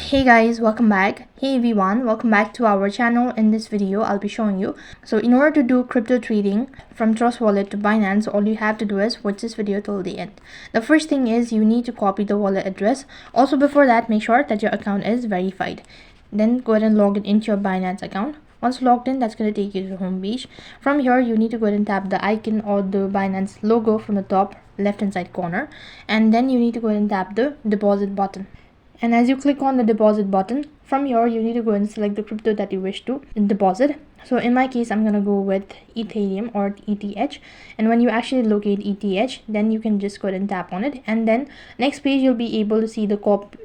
Hey guys, welcome back. Hey everyone, welcome back to our channel. In this video I'll be showing you, so in order to do crypto trading from Trust Wallet to Binance, all you have to do is watch this video till the end. The first thing is you need to copy the wallet address. Also before that, make sure that your account is verified. Then go ahead and log in into your Binance account. Once logged in, that's going to take you to the home page. From here you need to go ahead and tap the icon or the Binance logo from the top left hand side corner, and then you need to go ahead and tap the deposit button. And as you click on the deposit button, from here you need to go and select the crypto that you wish to deposit. So in my case, I'm gonna go with Ethereum or ETH. And when you actually locate ETH, then you can just go ahead and tap on it, and then next page you'll be able to see the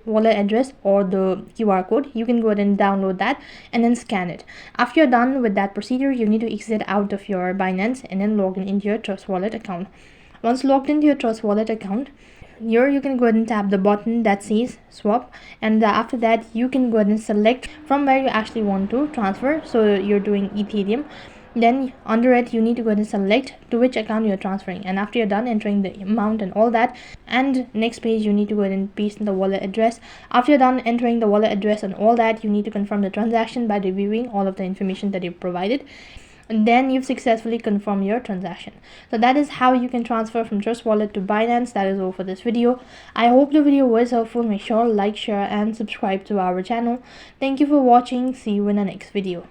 wallet address or the QR code. You can go ahead and download that and then scan it. After you're done with that procedure, you need to exit out of your Binance and then log in into your Trust Wallet account. Once logged into your Trust Wallet account, here you can go ahead and tap the button that says swap, and after that you can go ahead and select from where you actually want to transfer. So you're doing Ethereum, then under it you need to go ahead and select to which account you're transferring, and after you're done entering the amount and all that, and next page you need to go ahead and paste in the wallet address. After you're done entering the wallet address and all that, you need to confirm the transaction by reviewing all of the information that you've provided, and then you've successfully confirmed your transaction. So that is how you can transfer from Trust Wallet to Binance. That is all for this video. I hope the video was helpful. Make sure to like, share and subscribe to our channel. Thank you for watching. See you in the next video.